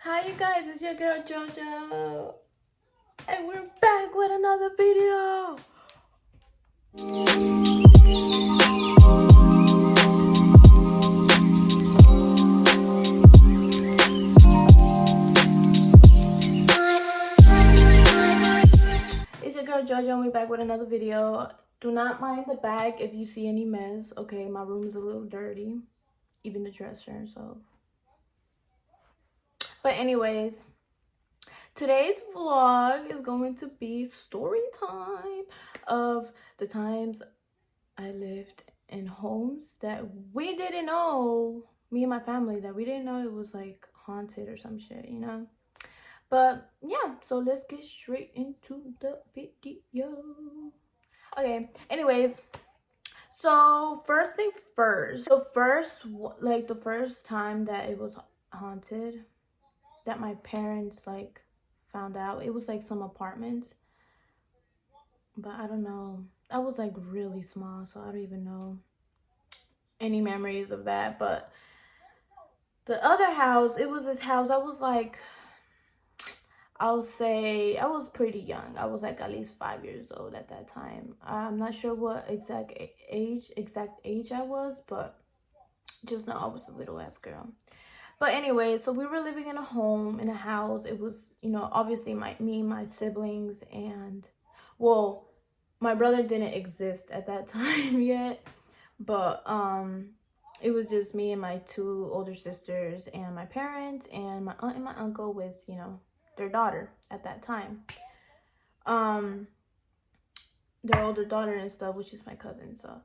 Hi you guys, it's your girl JoJo, and we're back with another video. It's your girl JoJo, and we're back with another video. Do not mind the bag if you see any mess, okay? My room is a little dirty, even the dresser, so. But anyways, today's vlog is going to be story time of the times I lived in homes that we didn't know, me and my family, that we didn't know it was like haunted or some shit, you know? But yeah, so let's get straight into the video. Okay, anyways, so first thing first, the first time that it was haunted, that my parents like found out, it was like some apartments, but I don't know, I was like really small, so I don't even know any memories of that. But the other house, it was this house, I was like, I'll say I was pretty young. I was like at least 5 years old at that time. I'm not sure what exact age I was, but just know I was a little ass girl. But anyway, so we were living in a home, in a house. It was, obviously me, my siblings, and well, my brother didn't exist at that time yet, but it was just me and my two older sisters and my parents and my aunt and my uncle with, their daughter at that time. Their older daughter and stuff, which is my cousin. So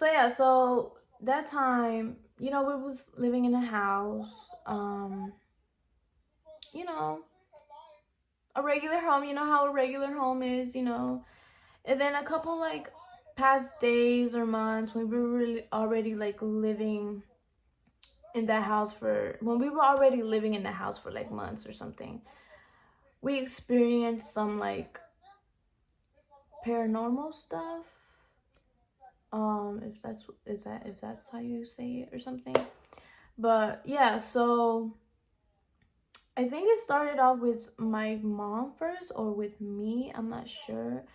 yeah, so that time, we was living in a house, you know, a regular home, how a regular home is, And then a couple like past days or months when we were really already like living in that house when we were already living in the house for like months or something, we experienced some like paranormal stuff. If that's how you say it or something. But yeah, so I think it started off with my mom first or with me, I'm not sure.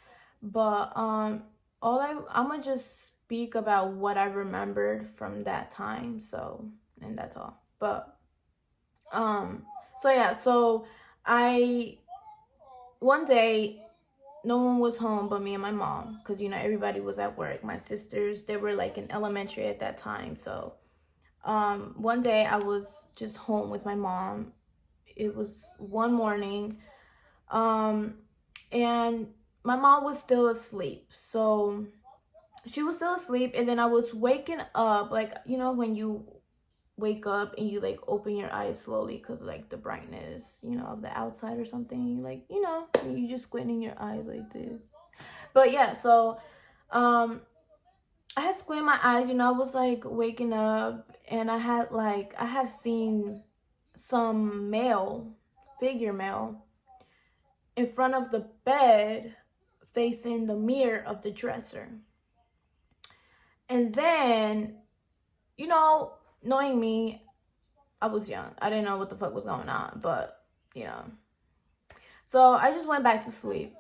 But I'm gonna just speak about what I remembered from that time, and that's all. But so yeah, so I one day, no one was home but me and my mom, because everybody was at work. My sisters, they were like in elementary at that time. So one day I was just home with my mom. It was one morning, and my mom was still asleep. So she was still asleep, and then I was waking up, like, when you wake up and you like open your eyes slowly because like the brightness, of the outside or something, like, you just squinting your eyes like this. But yeah, so I had squint my eyes, I was like waking up, and I had seen some male in front of the bed facing the mirror of the dresser. And then, knowing me, I was young. I didn't know what the fuck was going on, but, So I just went back to sleep.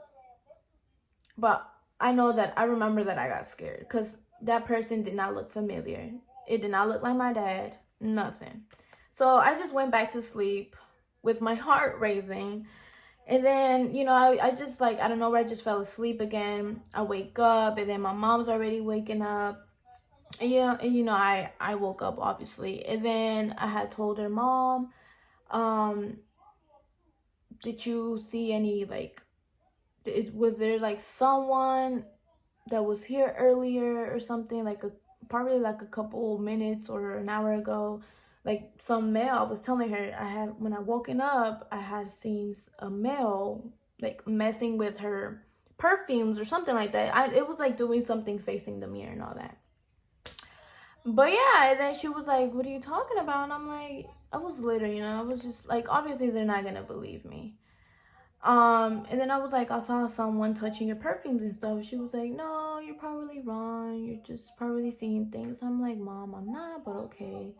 But I remember that I got scared because that person did not look familiar. It did not look like my dad, nothing. So I just went back to sleep with my heart racing. And then, I just like, I don't know where I just fell asleep again. I wake up, and then my mom's already waking up. And I woke up obviously. And then I had told her, Mom, did you see any like, was there like someone that was here earlier or something, like probably like a couple minutes or an hour ago, like some male? I was telling her, when I woken up, I had seen a male like messing with her perfumes or something like that. It was like doing something facing the mirror and all that. But yeah, and then she was like, what are you talking about? And I'm like, I was little, I was just like, obviously they're not gonna believe me. And then I was like, I saw someone touching your perfumes and stuff. She was like, no, you're probably wrong. You're just probably seeing things. I'm like, Mom, I'm not, but okay.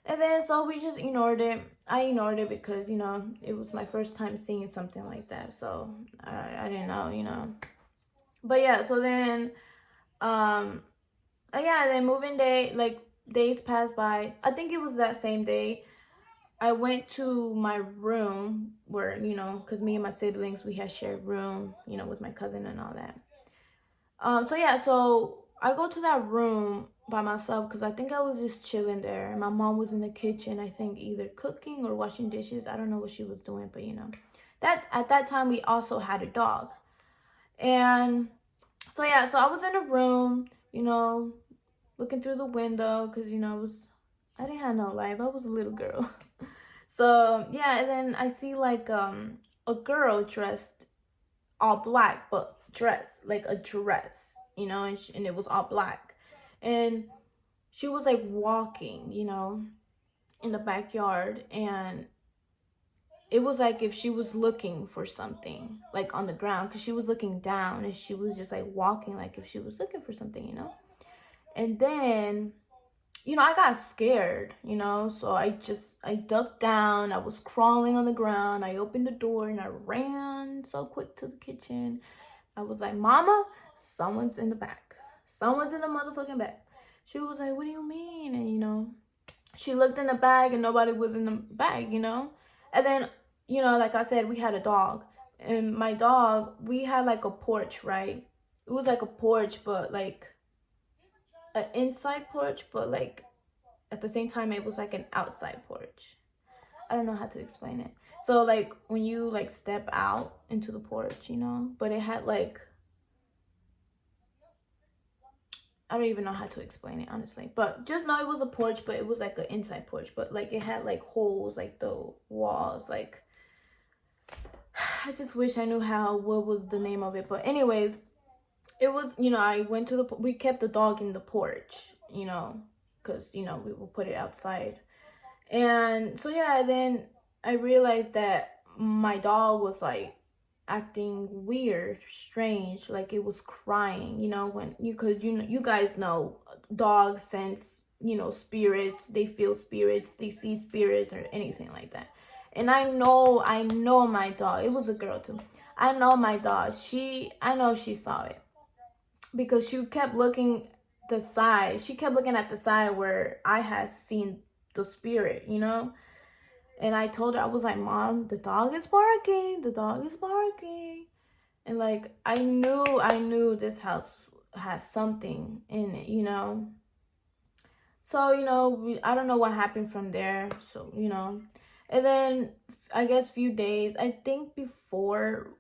And then so we just ignored it. I ignored it because, you know, it was my first time seeing something like that. So I didn't know, you know. But yeah, so then yeah, then moving day, like days passed by. I think it was that same day. I went to my room where, you know, because me and my siblings, we had shared room, you know, with my cousin and all that. So yeah, so I go to that room by myself because I think I was just chilling there. My mom was in the kitchen, I think either cooking or washing dishes. I don't know what she was doing, but you know, that at that time we also had a dog. And so yeah, so I was in a room, you know, looking through the window because, you know, I didn't have no life. I was a little girl. So yeah, and then I see like a girl dressed all black, but dress like a dress, you know, and it was all black, and she was like walking, you know, in the backyard, and it was like if she was looking for something like on the ground because she was looking down and she was just like walking like if she was looking for something, you know. And then, you know, I got scared, you know, so I ducked down. I was crawling on the ground. I opened the door and I ran so quick to the kitchen. I was like, Mama, someone's in the back. Someone's in the motherfucking back. She was like, what do you mean? And, you know, she looked in the bag and nobody was in the bag, you know? And then, you know, like I said, we had a dog. And my dog, we had like a porch, right? It was like a porch, but like an inside porch, but like at the same time, it was like an outside porch. I don't know how to explain it. So like when you like step out into the porch, you know, but it had like, I don't even know how to explain it honestly, but just know it was a porch, but it was like an inside porch, but like it had like holes, like the walls, like I just wish I knew what was the name of it. But anyways, it was, you know, I went to we kept the dog in the porch, you know, because, you know, we will put it outside. And so yeah, then I realized that my dog was like acting weird, strange, like it was crying, you know, when you could, you know, you guys know dogs sense, you know, spirits, they feel spirits, they see spirits or anything like that. And I know my dog, it was a girl too. I know my dog, I know she saw it because she kept looking the side. She kept looking at the side where I had seen the spirit, you know? And I told her, I was like, Mom, the dog is barking. The dog is barking. And like, I knew this house has something in it, you know? So, you know, I don't know what happened from there. So, you know, and then I guess few days, I think before,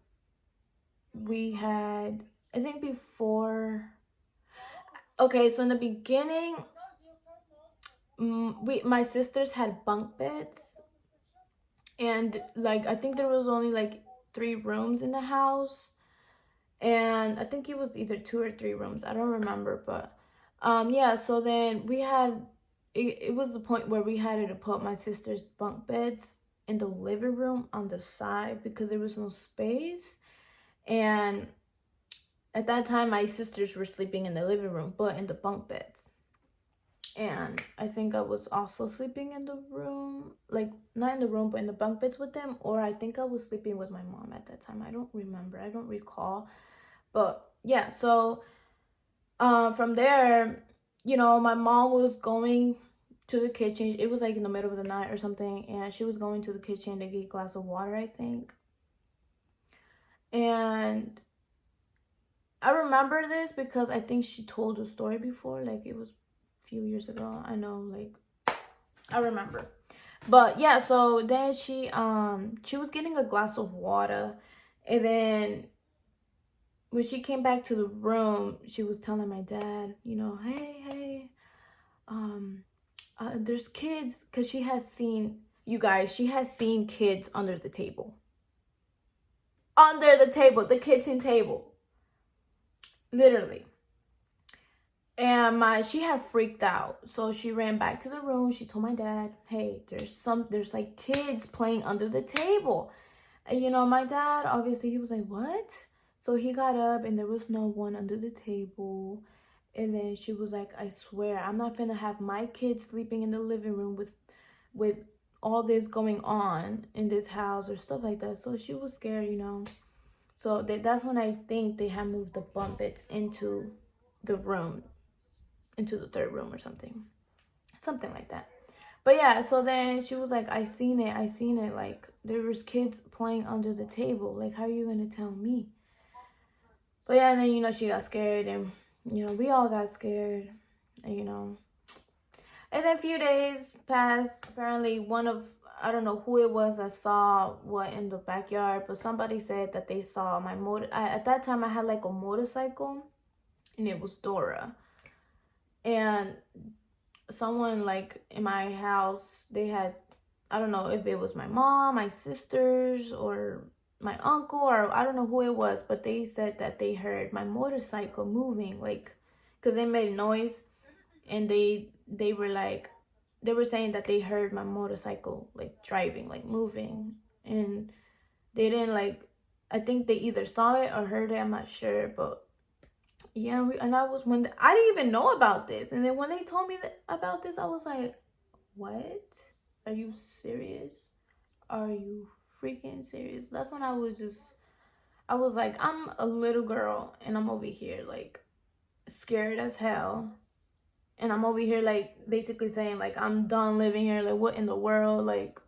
okay, so in the beginning, my sisters had bunk beds, and like I think there was only like 3 rooms in the house, and I think it was either 2 or 3 rooms, I don't remember. But yeah, so then it was the point where we had to put my sister's bunk beds in the living room on the side because there was no space. And at that time my sisters were sleeping in the living room but in the bunk beds, and I think I was also sleeping in the room, like not in the room but in the bunk beds with them, or I think I was sleeping with my mom at that time. I don't remember, I don't recall. But yeah, so from there, you know, my mom was going to the kitchen. It was like in the middle of the night or something, and she was going to the kitchen to get a glass of water, I think. And I remember this because I think she told the story before, like it was a few years ago. I know, like I remember. But yeah, so then she was getting a glass of water, and then when she came back to the room, she was telling my dad, you know, hey, there's kids, because she has seen, you guys, she has seen kids under the table. Under the table, the kitchen table. Literally. And she had freaked out. So she ran back to the room. She told my dad, hey, there's like kids playing under the table. And you know, my dad, obviously, he was like, what? So he got up and there was no one under the table. And then she was like, I swear, I'm not gonna have my kids sleeping in the living room with with all this going on in this house or stuff like that. So she was scared, So that's when I think they had moved the bunk beds into the room, into the third room or something like that. But yeah, so then she was like, I seen it. Like, there was kids playing under the table. Like, how are you gonna tell me? But yeah, and then, she got scared, and, we all got scared, and, and then a few days passed. Apparently, I don't know who it was that saw what in the backyard, but somebody said that they saw my at that time, I had like a motorcycle, and it was Dora. And someone like in my house, they had, I don't know if it was my mom, my sisters, or my uncle, or I don't know who it was, but they said that they heard my motorcycle moving, like, because they made noise, and they were like, they were saying that they heard my motorcycle like driving, like moving, and they didn't like, I think they either saw it or heard it, I'm not sure, but yeah, and I was, I didn't even know about this, and then when they told me about this, I was like, what? Are you serious? Are you freaking serious? That's when I was like, I'm a little girl, and I'm over here like scared as hell, and I'm over here like basically saying like I'm done living here, like what in the world, like.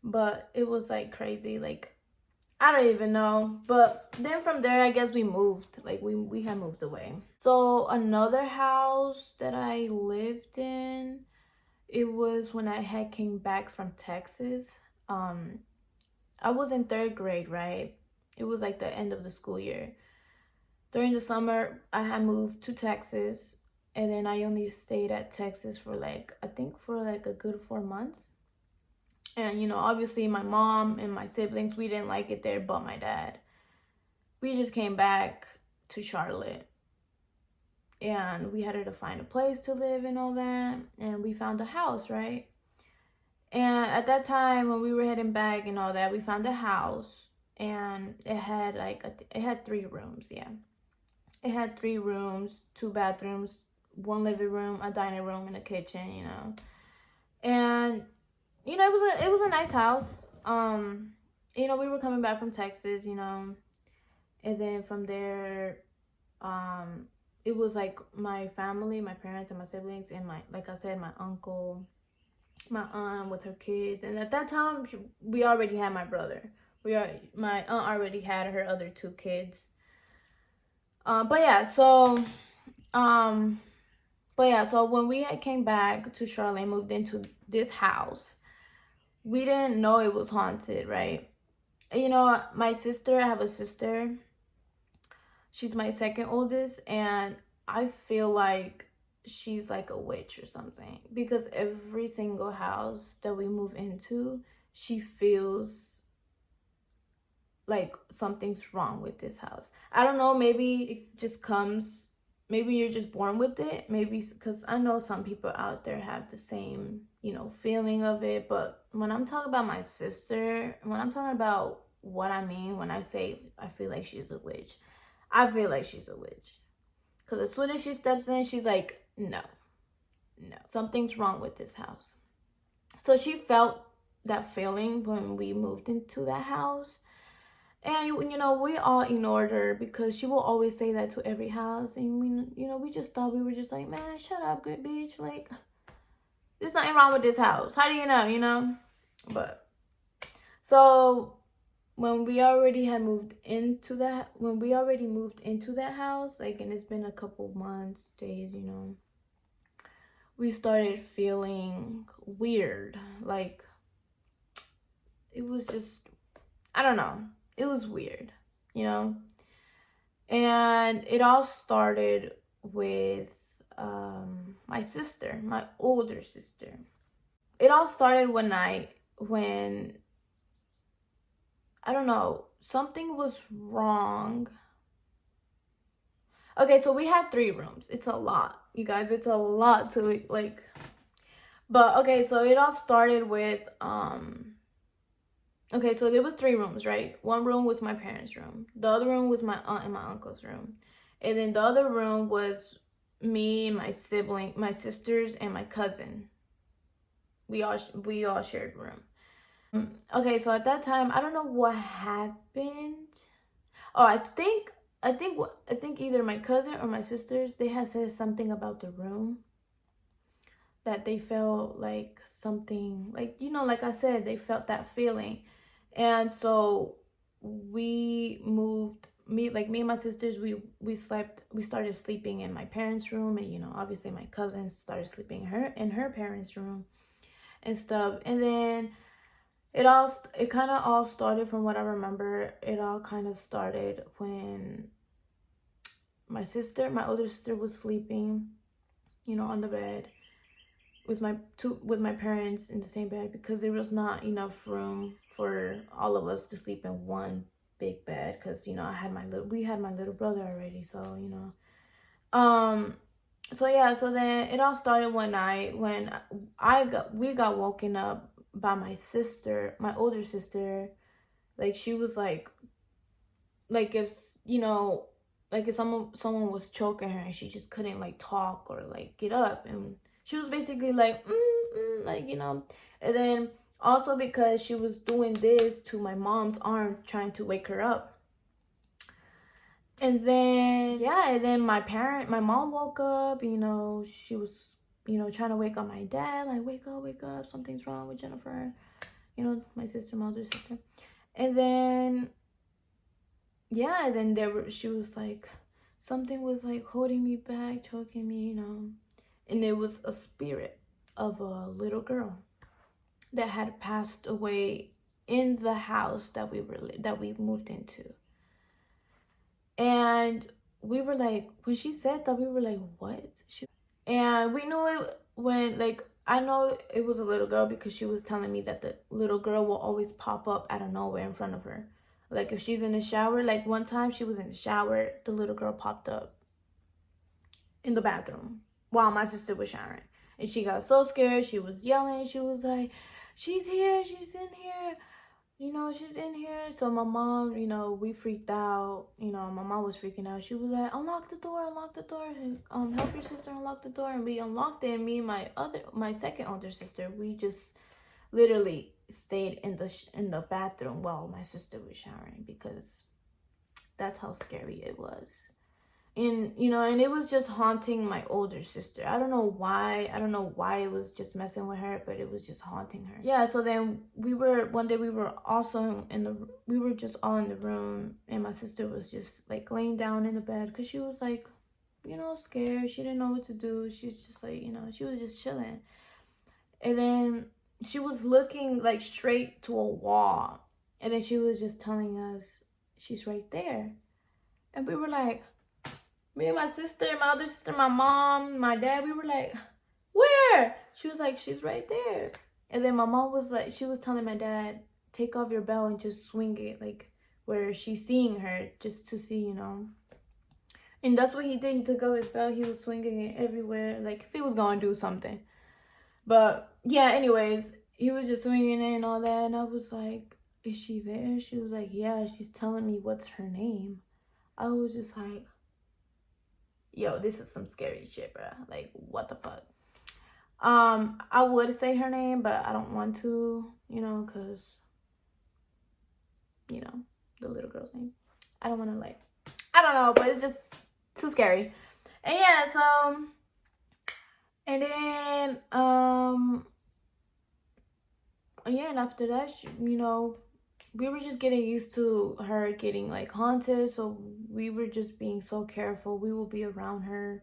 But it was like crazy, like I don't even know. But then from there, I guess we moved. Like we had moved away. So another house that I lived in, it was when I had came back from Texas. I was in third grade, right? It was like the end of the school year. During the summer, I had moved to Texas, and then I only stayed at Texas for like, I think for like a good 4 months. And, obviously my mom and my siblings, we didn't like it there, but my dad. We just came back to Charlotte. And we had to find a place to live and all that. And we found a house, right? And at that time, when we were heading back and all that, we found a house. And it had it had 3 rooms, yeah. It had 3 rooms, 2 bathrooms, 1 living room, a dining room, and a kitchen, And it was a nice house. We were coming back from Texas, and then from there, it was like my family, my parents and my siblings, and like I said, my uncle, my aunt with her kids. And at that time, we already had my brother. My aunt already had her other 2 kids. But yeah, so when we came back to Charlotte, moved into this house, we didn't know it was haunted, right? My sister, I have a sister. She's my second oldest, and I feel like she's like a witch or something, because every single house that we move into, she feels like something's wrong with this house. I don't know, maybe it just comes, maybe you're just born with it, maybe, because I know some people out there have the same, feeling of it. But when I'm talking about my sister, when I'm talking about what I mean when I say I feel like she's a witch, I feel like she's a witch. Because as soon as she steps in, she's like, no, something's wrong with this house. So she felt that feeling when we moved into that house. And, we all ignored her, because she will always say that to every house. And, we just thought, we were just like, man, shut up, good bitch. Like, there's nothing wrong with this house. How do you know, But, so when we already moved into that house, like, and it's been a couple months, days, we started feeling weird. Like, it was just, I don't know. It was weird, And it all started with my sister, my older sister. It all started one night when, I don't know, something was wrong. Okay, so we had 3 rooms. It's a lot, you guys. It's a lot to, like. But, okay, so it all started with, okay, so there was 3 rooms, right? 1 room was my parents' room. The other room was my aunt and my uncle's room. And then the other room was me, my sibling, my sisters, and my cousin. we all shared room. Okay, so at that time, I don't know what happened. Oh, I think either my cousin or my sisters, they had said something about the room, that they felt like something, like, like I said, they felt that feeling. And so we moved, me and my sisters, we started sleeping in my parents' room, and obviously my cousin started sleeping in her parents' room and stuff. And then it kind of all started, from what I remember, it all kind of started when my older sister was sleeping, on the bed with my parents in the same bed, because there was not enough room for all of us to sleep in one big bed, because we had my little brother already. So so yeah, so then it all started one night when we got woken up by my sister, my older sister. Like, she was like if like if someone was choking her and she just couldn't like talk or like get up, and she was basically like like, and then also because she was doing this to my mom's arm, trying to wake her up. And then my mom woke up. She was trying to wake up my dad, like, wake up, something's wrong with Jennifer, my sister, my older sister. And then she was like, something was like holding me back, choking me, and it was a spirit of a little girl that had passed away in the house that we moved into. And we were like, when she said that, we were like, what? And we knew it when, like, I know it was a little girl because she was telling me that the little girl will always pop up out of nowhere in front of her. Like, if she's in the shower, like one time she was in the shower, the little girl popped up in the bathroom while my sister was showering. And she got so scared, she was yelling, she was like, she's here, she's in here, she's in here. So my mom, we freaked out. My mom was freaking out. She was like, unlock the door, help your sister unlock the door. And we unlocked it. And me and my second older sister, we just literally stayed in the bathroom while my sister was showering, because that's how scary it was. And and it was just haunting my older sister. I don't know why it was just messing with her, but it was just haunting her. Yeah, so then one day we were just all in the room, and my sister was just like laying down in the bed, because she was like, scared. She didn't know what to do. She's just like, she was just chilling. And then she was looking like straight to a wall, and then she was just telling us, she's right there. And we were like, me and my sister, my other sister, my mom, my dad, we were like, where? She was like, she's right there. And then my mom was like, she was telling my dad, take off your belt and just swing it, like where she's seeing her, just to see, And that's what he did. He took off his belt. He was swinging it everywhere, like if he was going to do something. But yeah, anyways, he was just swinging it and all that. And I was like, is she there? She was like, yeah, she's telling me what's her name. I was just like, yo, this is some scary shit, bro. Like, what the fuck? I would say her name, but I don't want to, because, the little girl's name. I don't want to, like, I don't know, but it's just too scary. And yeah, so, and then, yeah, and after that, we were just getting used to her getting, like, haunted, so we were just being so careful. We will be around her.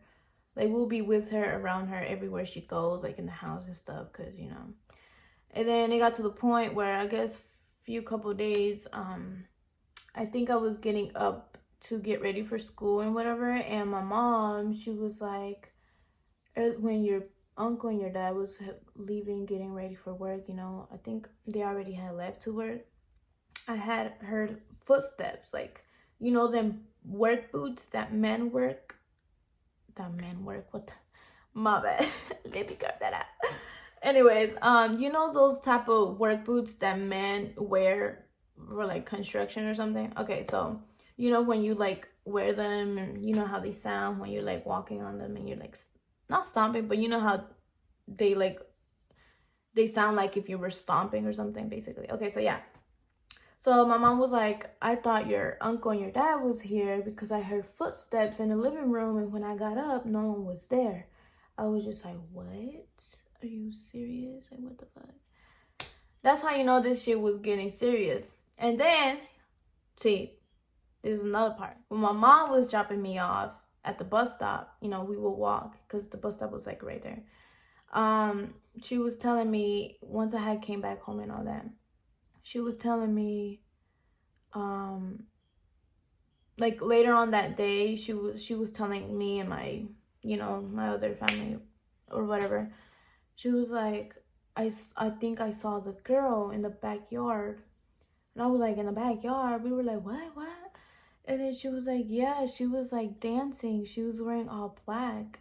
Like, we'll be with her, around her, everywhere she goes, like in the house and stuff, because, And then it got to the point where, I guess, couple days, I think I was getting up to get ready for school and whatever. And my mom, she was like, when your uncle and your dad was leaving, getting ready for work, I think they already had left to work. I had heard footsteps, like, them work boots that men work. What the, my bad. Let me cut that out. Anyways, those type of work boots that men wear for like construction or something. Okay, so when you like wear them, and how they sound when you're like walking on them, and you're like not stomping, but how they like they sound like if you were stomping or something, basically. Okay, so yeah. So my mom was like, I thought your uncle and your dad was here because I heard footsteps in the living room, and when I got up, no one was there. I was just like, what? Are you serious? Like, what the fuck? That's how you know this shit was getting serious. And then, see, this is another part. When my mom was dropping me off at the bus stop, you know, we would walk because the bus stop was like right there. She was telling me, once I had came back home and all that, she was telling me, like later on that day, she was telling me and my, you know, my other family or whatever. She was like, I think I saw the girl in the backyard. And I was like, in the backyard? We were like, what? And then she was like, yeah, she was like dancing. She was wearing all black,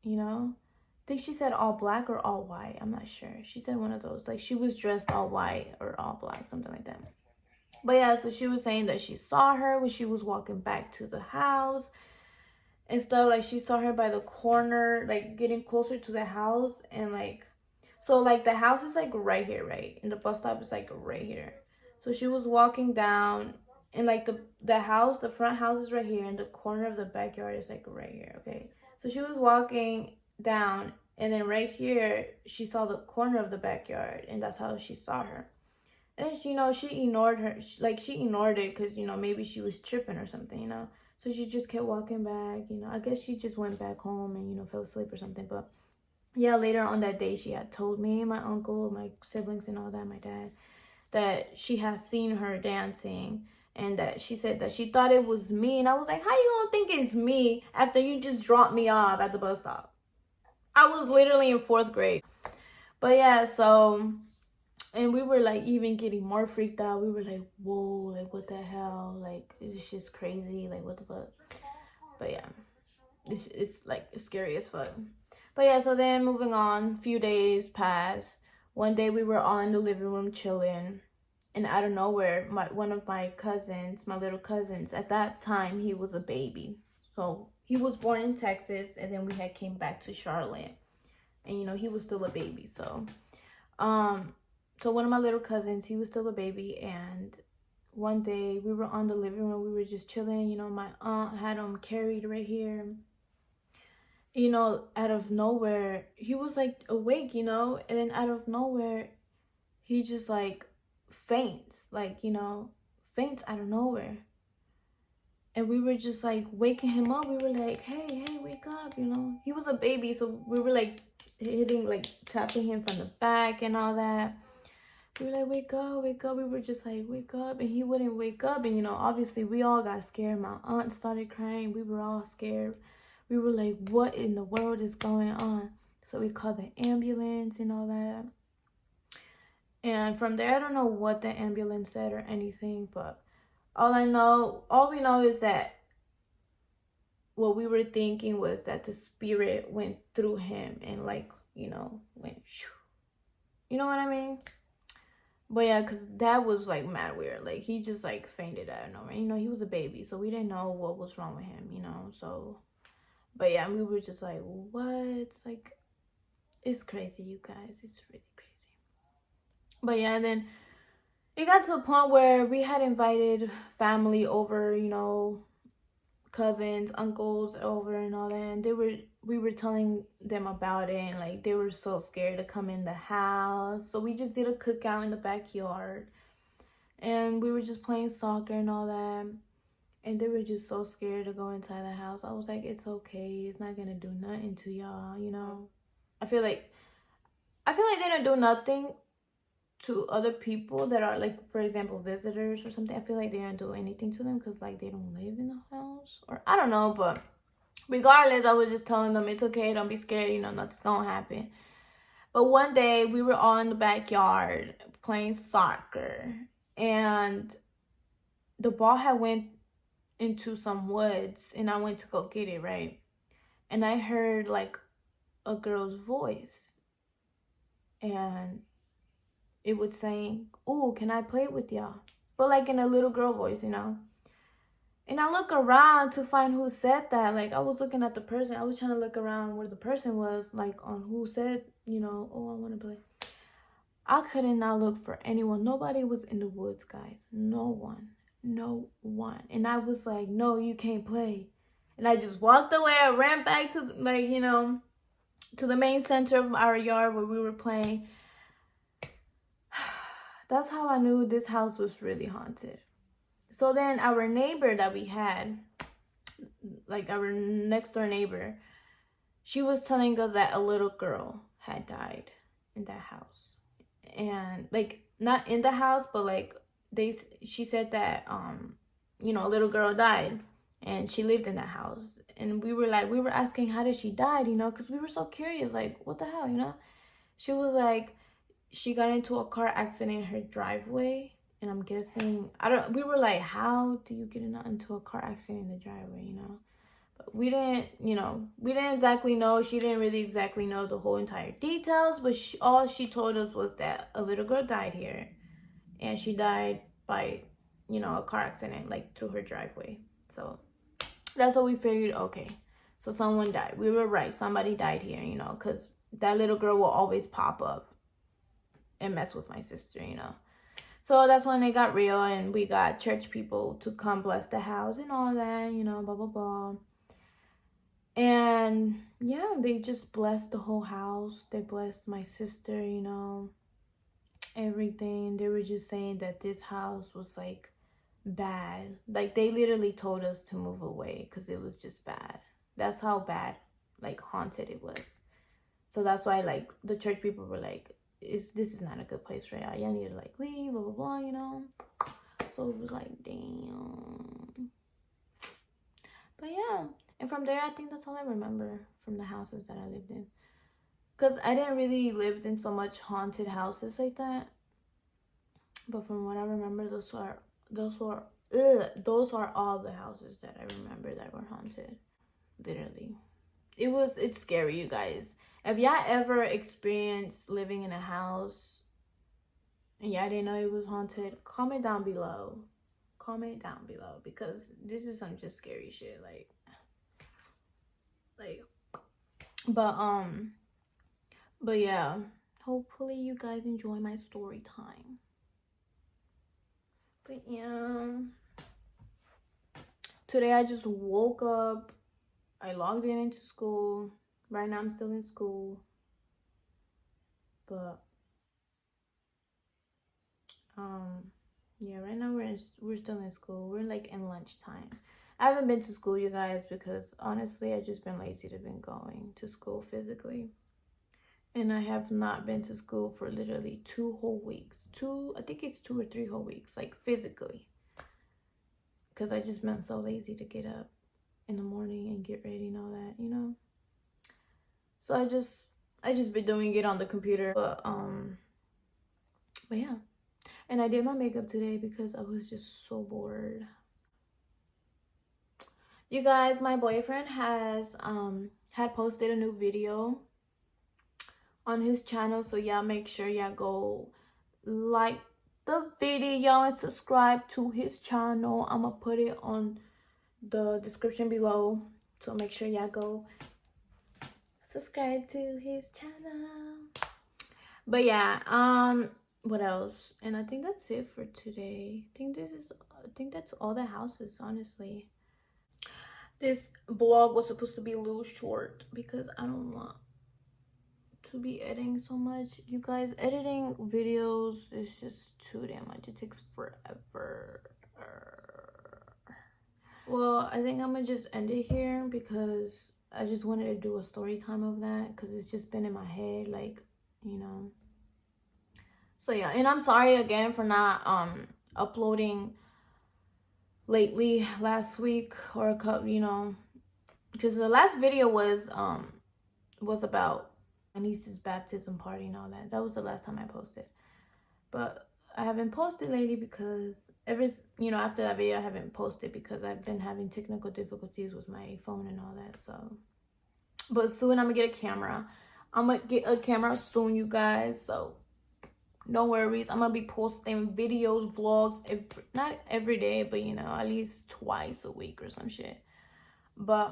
you know? I think she said all black or all white. I'm not sure. She said one of those. Like she was dressed all white or all black, something like that. But yeah, so she was saying that she saw her when she was walking back to the house and stuff. Like she saw her by the corner, like getting closer to the house. And like, so like the house is like right here, right? And the bus stop is like right here. So she was walking down, and like the house, the front house is right here, and the corner of the backyard is like right here. Okay, so she was walking down, and then right here she saw the corner of the backyard, and that's how she saw her. And you know, she ignored her, she ignored it because, you know, maybe she was tripping or something, you know. So she just kept walking back, you know. I guess she just went back home and, you know, fell asleep or something. But yeah, later on that day, she had told me, my uncle, my siblings and all that, my dad, that she had seen her dancing. And that she said that she thought it was me. And I was like, how you gonna think it's me after you just dropped me off at the bus stop? I was literally in 4th grade. But yeah, so, and we were like even getting more freaked out. We were like, whoa, like what the hell? Like it's just crazy. Like what the fuck? But yeah, it's like scary as fuck. But yeah, so then moving on, few days passed. One day we were all in the living room chilling, and out of nowhere, one of my cousins, my little cousins, at that time he was a baby. So he was born in Texas, and then we had came back to Charlotte, and you know he was still a baby. Um, so one of my little cousins, he was still a baby, and one day we were on the living room, we were just chilling, you know, my aunt had him carried right here. You know, out of nowhere, he was like awake, you know, and then out of nowhere, he just like faints, like, you know, faints out of nowhere. And we were just like waking him up. We were like, hey, wake up, you know. He was a baby, so we were like hitting, like tapping him from the back and all that. We were like, wake up, wake up. We were just like, wake up. And he wouldn't wake up. And, you know, obviously we all got scared. My aunt started crying. We were all scared. We were like, what in the world is going on? So we called the ambulance and all that. And from there, I don't know what the ambulance said or anything. But all we know is that what we were thinking was that the spirit went through him and, like, you know, went, shoo. You know what I mean? But yeah, because that was like mad weird. Like he just like fainted out of nowhere. You know, he was a baby, so we didn't know what was wrong with him, you know. So, but yeah, we were just like, what? It's like, it's crazy, you guys. It's really crazy. But yeah, and then it got to a point where we had invited family over, you know, cousins, uncles over and all that. And we were telling them about it, and like they were so scared to come in the house. So we just did a cookout in the backyard. And we were just playing soccer and all that. And they were just so scared to go inside the house. I was like, it's okay. It's not going to do nothing to y'all, you know. I feel like they don't do nothing to other people that are, like, for example, visitors or something. I feel like they don't do anything to them because, like, they don't live in the house. Or I don't know, but regardless, I was just telling them it's okay. Don't be scared. You know, nothing's going to happen. But one day we were all in the backyard playing soccer. And the ball had went into some woods, and I went to go get it, right? And I heard like a girl's voice, and it was saying, "Oh, can I play with y'all?" But like in a little girl voice, you know. And I look around to find who said that. Like I was looking at the person. I was trying to look around where the person was, like on who said, you know, "Oh, I want to play." I couldn't not look for anyone. Nobody was in the woods, guys. No one. No one. And I was like, no, you can't play. And I just walked away. I ran back to, like, you know, to the main center of our yard where we were playing. That's how I knew this house was really haunted. So then our neighbor that we had, like our next door neighbor, she was telling us that a little girl had died in that house. And like not in the house, but like she said that you know, a little girl died and she lived in that house. And we were asking how did she die, you know, because we were so curious, like what the hell, you know. She was like she got into a car accident in her driveway. And I'm guessing we were like, how do you get into a car accident in the driveway, you know? But we didn't, you know, we didn't exactly know. She didn't really exactly know the whole entire details, but all she told us was that a little girl died here, and she died by, you know, a car accident, like through her driveway. So that's what we figured. Okay, so someone died. We were right. Somebody died here, you know, because that little girl will always pop up and mess with my sister, you know. So that's when it got real, and we got church people to come bless the house and all that, you know, blah, blah, blah. And yeah, they just blessed the whole house. They blessed my sister, you know, everything. They were just saying that this house was like bad. Like they literally told us to move away because it was just bad. That's how bad, like haunted it was. So that's why like the church people were like, this is not a good place for y'all. Y'all need to like leave, blah, blah, blah, you know. So it was like, damn. But yeah. And from there, I think that's all I remember from the houses that I lived in. Because I didn't really live in so much haunted houses like that. But from what I remember, those are all the houses that I remember that were haunted. Literally. It's scary, you guys. Have y'all ever experienced living in a house and y'all didn't know it was haunted? Comment down below. Comment down below, because this is some just scary shit. Like but yeah, hopefully you guys enjoy my story time. But yeah, today I just woke up, I logged into school. Right now I'm still in school, but yeah, right now we're still in school. We're like in lunchtime. I haven't been to school, you guys, because honestly I just been lazy to been going to school physically. And I have not been to school for literally 2 whole weeks. I think it's 2 or 3 whole weeks, like physically. Because I just been so lazy to get up in the morning and get ready and all that, you know? So I just been doing it on the computer. But yeah. And I did my makeup today because I was just so bored. You guys, my boyfriend has had posted a new video on his channel, so y'all make sure y'all go like the video and subscribe to his channel. I'm gonna put it on the description below, so make sure y'all go subscribe to his channel. But yeah, what else? And I think that's it for today. I think that's all the houses, honestly. This vlog was supposed to be a little short because I don't want to be editing so much. You guys, editing videos is just too damn much. It takes forever. Well, I think I'm gonna just end it here because I just wanted to do a story time of that because it's just been in my head, like, you know. So yeah, and I'm sorry again for not uploading lately, last week or a couple, you know, because the last video was about my niece's baptism party and all that. That was the last time I posted. But I haven't posted lately because after that video I haven't posted because I've been having technical difficulties with my phone and all that. So but soon I'm gonna get a camera. I'm gonna get a camera soon, you guys, so no worries. I'm gonna be posting videos, vlogs, not every day, but you know, at least twice a week or some shit. But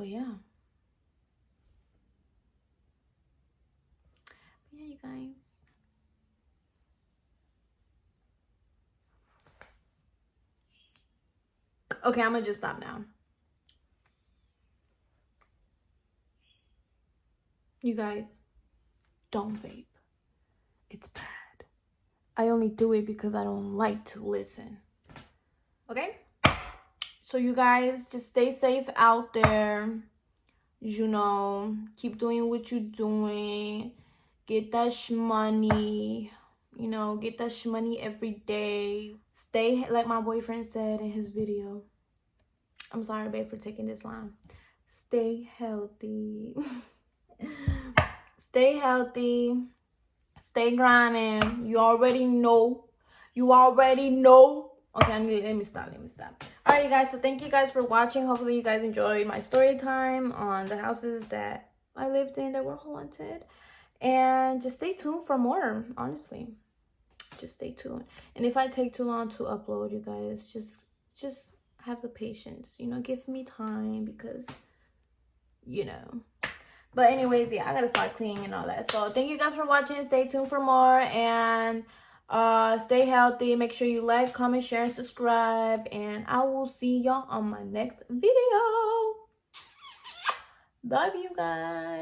yeah. Yeah, you guys. Okay, I'm gonna just stop now. You guys, don't vape. It's bad. I only do it because I don't like to listen. Okay? So you guys just stay safe out there. You know, keep doing what you're doing. Get that shmoney. You know, get that shmoney every day. Stay, like my boyfriend said in his video. I'm sorry, babe, for taking this line. Stay healthy. Stay healthy. Stay grinding. You already know. You already know. Okay, let me stop. All right, you guys. So thank you guys for watching. Hopefully you guys enjoyed my story time on the houses that I lived in that were haunted. And just stay tuned for more, honestly. Just stay tuned. And if I take too long to upload, you guys, just have the patience. You know, give me time because, you know. But anyways, yeah, I gotta start cleaning and all that. So thank you guys for watching. Stay tuned for more, and stay healthy. Make sure you like, comment, share, and subscribe. And I will see y'all on my next video. Love you guys.